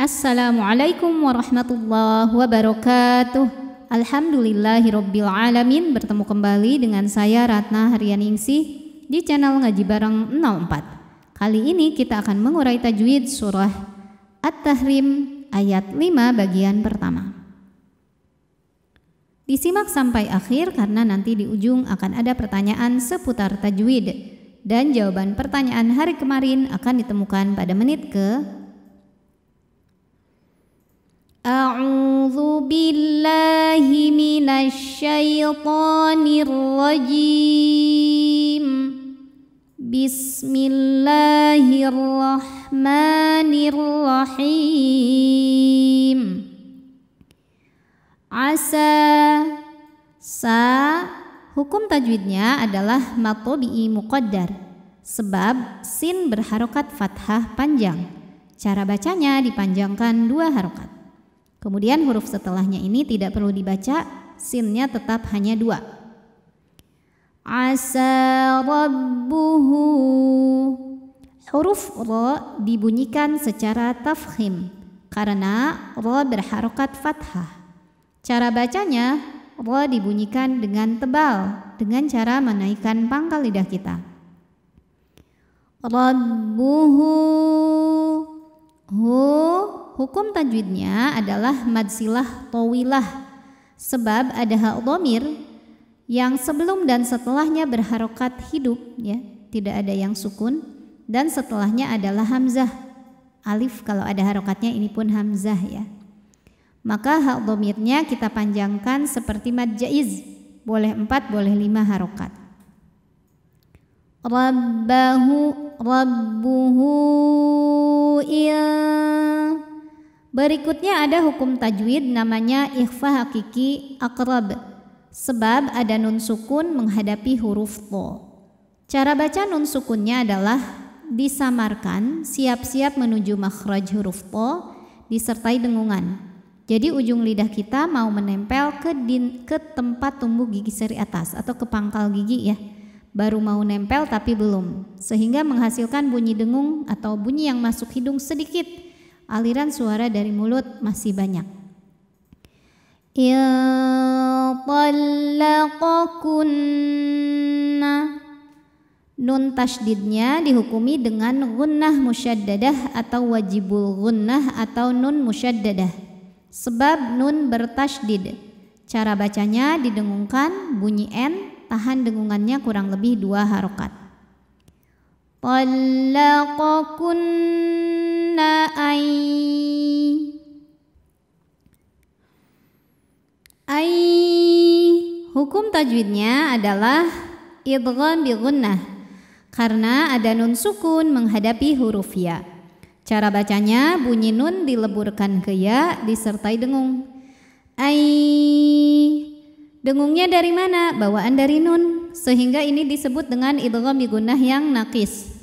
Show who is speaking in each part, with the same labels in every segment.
Speaker 1: Assalamualaikum warahmatullahi wabarakatuh. Alhamdulillahirabbil alamin. Bertemu kembali dengan saya Ratna Haryaningsih di channel Ngaji Bareng 04. Kali ini kita akan mengurai tajwid surah At-Tahrim ayat 5 bagian pertama. Disimak sampai akhir karena nanti di ujung akan ada pertanyaan seputar tajwid dan jawaban pertanyaan hari kemarin akan ditemukan pada menit ke A'udzu billahi minasy syaithanir rajim. Bismillahirrahmanirrahim. Asa, hukum tajwidnya adalah mad tabi'i muqaddar sebab sin berharokat fathah panjang. Cara bacanya dipanjangkan 2 harokat. Kemudian huruf setelahnya ini tidak perlu dibaca, sinnya tetap hanya 2. Asa rabbuhu. Huruf ra dibunyikan secara tafkhim karena ra berharokat fathah. Cara bacanya ra dibunyikan dengan tebal dengan cara menaikkan pangkal lidah kita. Rabbuhu. Hukum tajwidnya adalah mad silah tawilah sebab ada hak dhamir yang sebelum dan setelahnya berharokat hidup, ya, tidak ada yang sukun, dan setelahnya adalah hamzah. Alif kalau ada harokatnya ini pun hamzah, ya. Maka hak dhamirnya kita panjangkan seperti mad jaiz, boleh 4 boleh 5 harokat. Rabbuhu Berikutnya ada hukum tajwid namanya ikhfa hakiki aqrab sebab ada nun sukun menghadapi huruf tha. Cara baca nun sukunnya adalah disamarkan siap-siap menuju makhraj huruf tha disertai dengungan. Jadi ujung lidah kita mau menempel ke tempat tumbuh gigi seri atas atau ke pangkal gigi, ya. Baru mau nempel tapi belum, sehingga menghasilkan bunyi dengung atau bunyi yang masuk hidung sedikit. Aliran suara dari mulut masih banyak. Yatallaqakunna. Nun tasydidnya dihukumi dengan gunnah musyaddadah atau wajibul gunnah atau nun musyaddadah. Sebab nun bertasydid. Cara bacanya didengungkan bunyi n, tahan dengungannya kurang lebih 2 harokat. Tallaqakunna Hukum tajwidnya adalah idgham bi gunnah karena ada nun sukun menghadapi huruf ya. Cara bacanya bunyi nun dileburkan ke ya disertai dengung. Dengungnya dari mana? Bawaan dari nun, sehingga ini disebut dengan idgham bi gunnah yang naqis.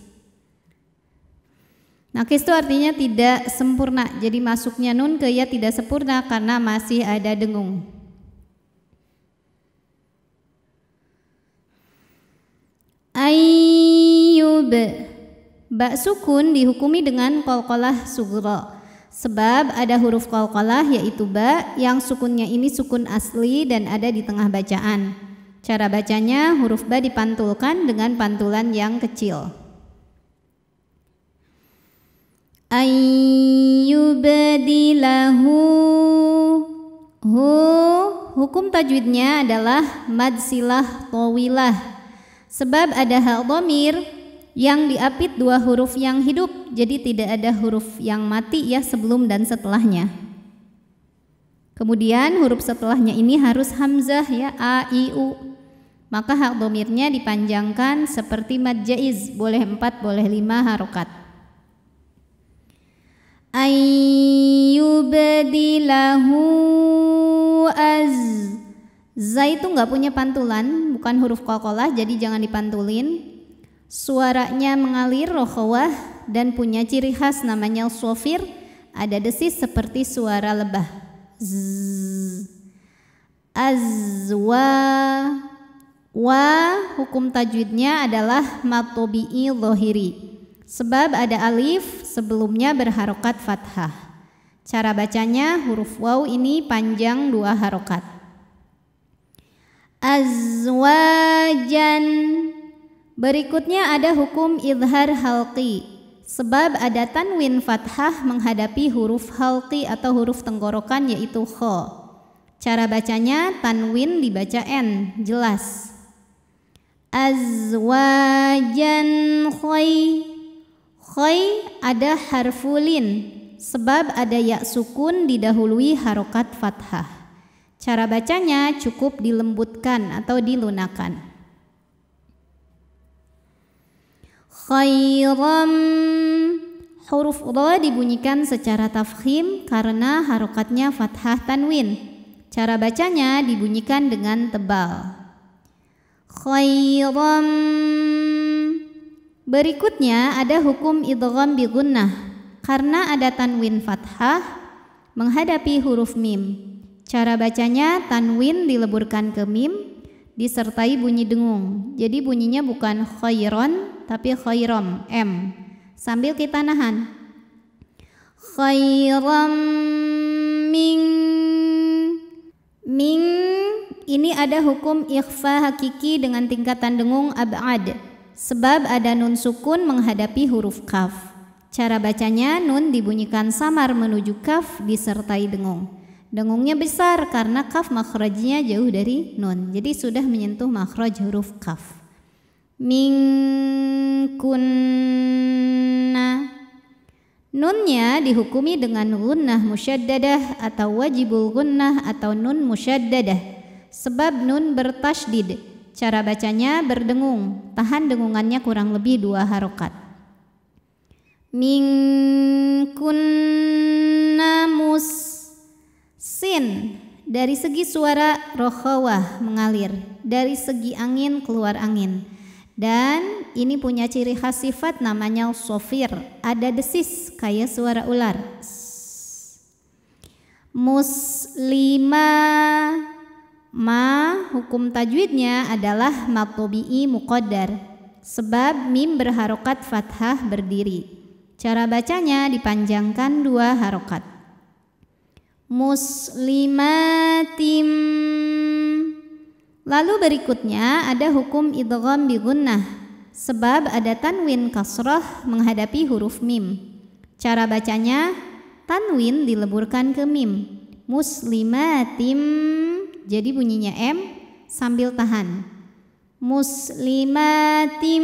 Speaker 1: Naqis itu artinya tidak sempurna, jadi masuknya nun ke ya tidak sempurna karena masih ada dengung. Ayyub. Ba sukun dihukumi dengan qalqalah sughra sebab ada huruf qalqalah yaitu ba yang sukunnya ini sukun asli dan ada di tengah bacaan. Cara bacanya huruf ba dipantulkan dengan pantulan yang kecil. Ayyubdilahu. Hukum tajwidnya adalah mad silah tawilah sebab ada hak dhamir yang diapit 2 huruf yang hidup, jadi tidak ada huruf yang mati, ya, sebelum dan setelahnya. Kemudian huruf setelahnya ini harus hamzah, ya, a, i, u. Maka hak dhamirnya dipanjangkan seperti mad jaiz, boleh 4 boleh 5 harokat. Ayyubdilahu za itu nggak punya pantulan, bukan huruf qalqalah, jadi jangan dipantulin. Suaranya mengalir rokhawah dan punya ciri khas namanya shofir, ada desis seperti suara lebah. Azwa. Hukum tajwidnya adalah mad tabi'i dhahiri sebab ada alif sebelumnya berharokat fathah. Cara bacanya huruf waw ini panjang 2 harokat. Azwajan. Berikutnya ada hukum idhar halqi. Sebab ada tanwin fathah menghadapi huruf halqi atau huruf tenggorokan yaitu kha. Cara bacanya tanwin dibaca n, jelas. Azwajan khoy. Khoy ada harfulin, sebab ada ya sukun didahului harokat fathah. Cara bacanya cukup dilembutkan atau dilunakan. Khairam. Huruf ra dibunyikan secara tafkhim karena harokatnya fathah tanwin. Cara bacanya dibunyikan dengan tebal. Khairam. Berikutnya ada hukum idgham bi gunnah. Karena ada tanwin fathah menghadapi huruf mim. Cara bacanya tanwin dileburkan ke mim disertai bunyi dengung. Jadi bunyinya bukan khairon tapi khairam, m. Sambil kita nahan. Khairam ming. Ming ini ada hukum ikhfa hakiki dengan tingkatan dengung ab'ad. Sebab ada nun sukun menghadapi huruf kaf. Cara bacanya nun dibunyikan samar menuju kaf disertai dengung. Dengungnya besar karena kaf makhrajnya jauh dari nun. Jadi sudah menyentuh makhraj huruf kaf. Min kunna. Nunnya dihukumi dengan gunnah musyaddadah atau wajibul gunnah atau nun musyaddadah. Sebab nun bertasydid. Cara bacanya berdengung. Tahan dengungannya kurang lebih 2 harokat. Min kunna mus. Sin dari segi suara rokhawah mengalir, dari segi angin keluar angin. Dan ini punya ciri khas sifat namanya sofir, ada desis kayak suara ular. Muslimah. Ma hukum tajwidnya adalah matobi'i muqaddar. Sebab mim berharokat fathah berdiri. Cara bacanya dipanjangkan 2 harokat. Muslimatim. Lalu berikutnya ada hukum idgham bi gunnah. Sebab ada tanwin kasrah menghadapi huruf mim. Cara bacanya tanwin dileburkan ke mim. Muslimatim. Jadi bunyinya m sambil tahan. Muslimatim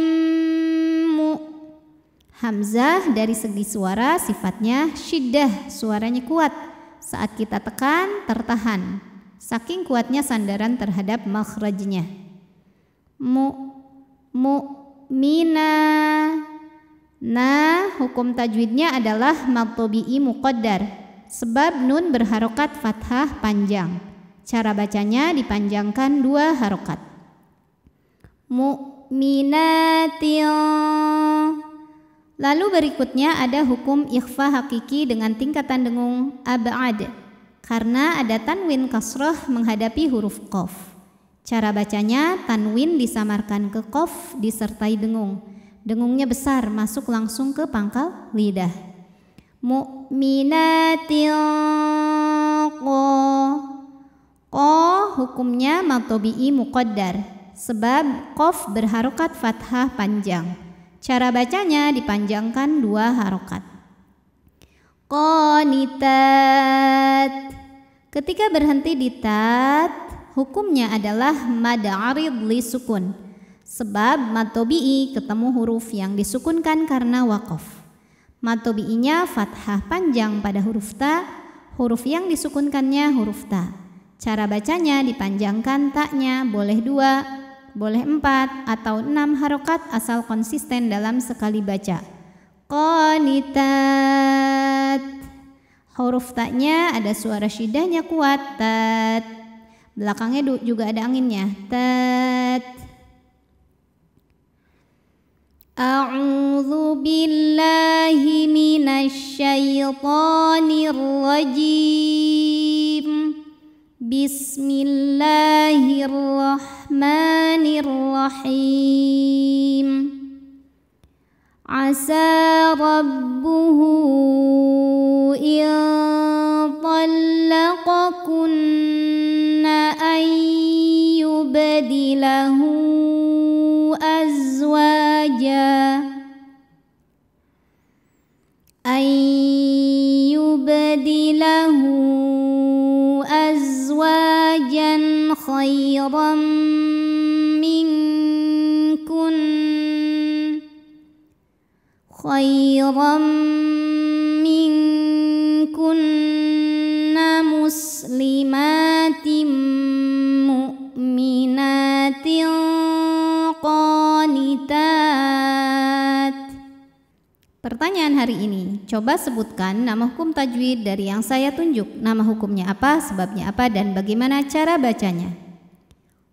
Speaker 1: mu. Hamzah dari segi suara sifatnya syiddah, suaranya kuat. Saat kita tekan tertahan. Saking kuatnya sandaran terhadap makhrajnya. Mu'mina. Nah, hukum tajwidnya adalah matobi'i muqaddar. Sebab nun berharokat fathah panjang. Cara bacanya dipanjangkan 2 harokat. Mu'minatil. Lalu berikutnya ada hukum ikhfa hakiki dengan tingkatan dengung ab'ad. Karena ada tanwin kasrah menghadapi huruf qaf. Cara bacanya tanwin disamarkan ke qaf disertai dengung. Dengungnya besar, masuk langsung ke pangkal lidah. Mu'minatil Qo hukumnya matobi'i muqaddar. Sebab qaf berharokat fathah panjang. Cara bacanya dipanjangkan 2 harokat. Qanitat. Ketika berhenti di tat, hukumnya adalah mad arid li sukun. Sebab mad tobi'i ketemu huruf yang disukunkan karena waqaf. Mad tobi'inya fathah panjang pada huruf ta, huruf yang disukunkannya huruf ta. Cara bacanya dipanjangkan taknya, boleh 2, boleh 4 atau 6 harokat asal konsisten dalam sekali baca. Qanitat. Huruf taknya ada suara syiddahnya kuat, tat. Belakangnya juga ada anginnya, tat. A'udzu billahi minasy syaithanir rajim. Bismillahirrahmanirrahim. Asa rabbuhu in أن يبدله أزواجا خيرا منكن مسلمات مؤمنات قانتات. Pertanyaan hari ini, coba sebutkan nama hukum tajwid dari yang saya tunjuk. Nama hukumnya apa, sebabnya apa, dan bagaimana cara bacanya.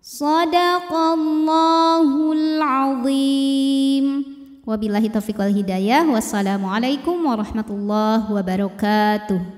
Speaker 1: Shadaqallahul azim. Wabillahi taufiq wal hidayah. Wassalamualaikum warahmatullahi wabarakatuh.